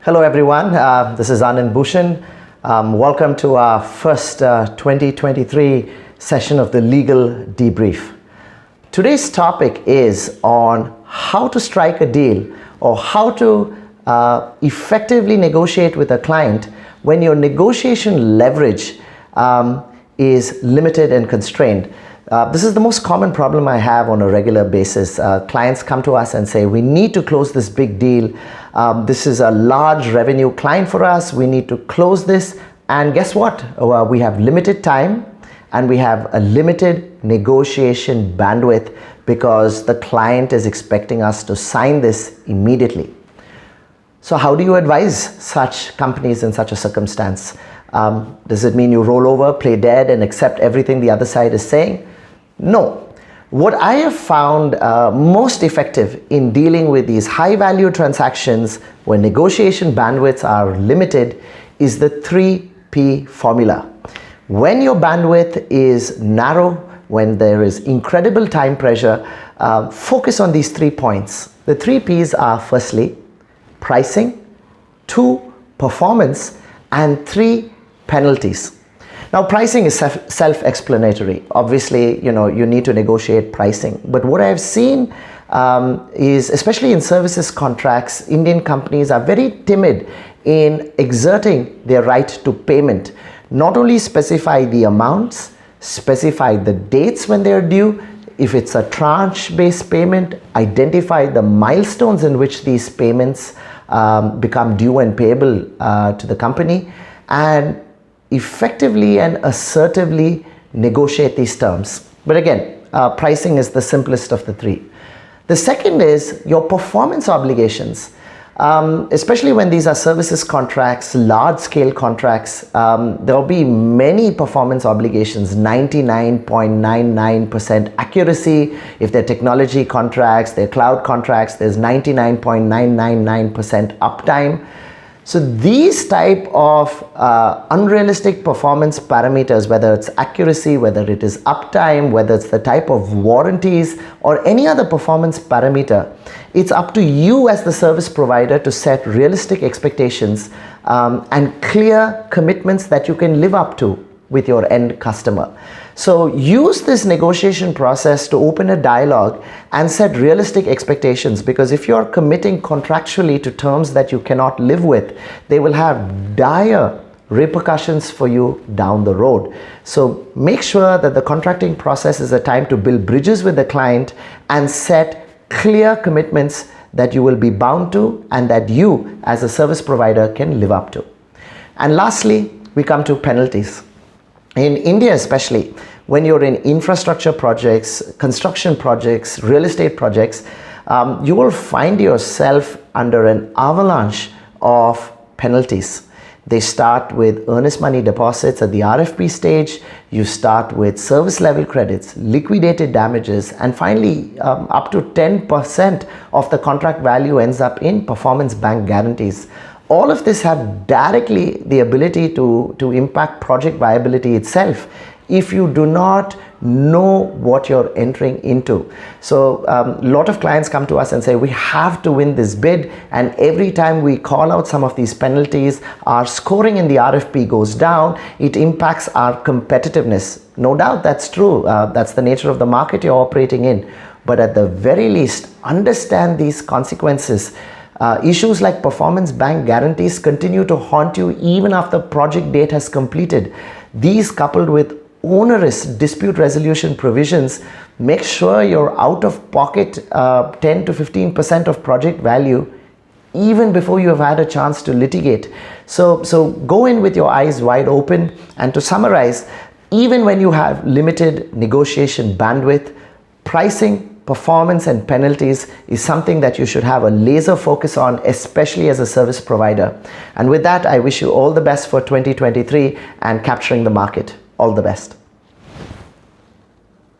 Hello everyone, this is Anand Bhushan. Welcome to our first 2023 session of the Legal Debrief. Today's topic is on how to strike a deal or how to effectively negotiate with a client when your negotiation leverage is limited and constrained. This is the most common problem I have on a regular basis. Clients come to us and say, we need to close this big deal. This is a large revenue client for us. We need to close this. And guess what? We have limited time and we have a limited negotiation bandwidth because the client is expecting us to sign this immediately. So how do you advise such companies in such a circumstance? Does it mean you roll over, play dead, and accept everything the other side is saying? No. What I have found most effective in dealing with these high value transactions where negotiation bandwidths are limited is the 3P formula. When your bandwidth is narrow, when there is incredible time pressure, focus on these 3 points. The 3 Ps are firstly, pricing, 2, performance, and 3, penalties. Now, pricing is self-explanatory. Obviously, you need to negotiate pricing. But what I've seen is, especially in services contracts, Indian companies are very timid in exerting their right to payment. Not only specify the amounts, specify the dates when they are due. If it's a tranche-based payment, identify the milestones in which these payments become due and payable to the company, and effectively and assertively negotiate these terms. But again, pricing is the simplest of the 3. The second is your performance obligations. Especially when these are services contracts, large-scale contracts, there will be many performance obligations, 99.99% accuracy. If they're technology contracts, they're cloud contracts, there's 99.999% uptime. So these type of unrealistic performance parameters, whether it's accuracy, whether it is uptime, whether it's the type of warranties or any other performance parameter, it's up to you as the service provider to set realistic expectations and clear commitments that you can live up to with your end customer. So use this negotiation process to open a dialogue and set realistic expectations, because if you're committing contractually to terms that you cannot live with, they will have dire repercussions for you down the road. So make sure that the contracting process is a time to build bridges with the client and set clear commitments that you will be bound to and that you as a service provider can live up to. And lastly, we come to penalties. In India especially, when you're in infrastructure projects, construction projects, real estate projects, you will find yourself under an avalanche of penalties. They start with earnest money deposits at the RFP stage, you start with service level credits, liquidated damages, and finally up to 10% of the contract value ends up in performance bank guarantees. All of this have directly the ability to impact project viability itself if you do not know what you're entering into. So a lot of clients come to us and say, we have to win this bid, and every time we call out some of these penalties, our scoring in the RFP goes down. It impacts our competitiveness. No doubt that's true. That's the nature of the market you're operating in. But at the very least, understand these consequences. Issues like performance bank guarantees continue to haunt you even after project date has completed. These, coupled with onerous dispute resolution provisions, make sure you're out of pocket 10 to 15% of project value even before you have had a chance to litigate. So go in with your eyes wide open. And to summarize, even when you have limited negotiation bandwidth, pricing, performance and penalties is something that you should have a laser focus on, especially as a service provider. And with that, I wish you all the best for 2023 and capturing the market. All the best.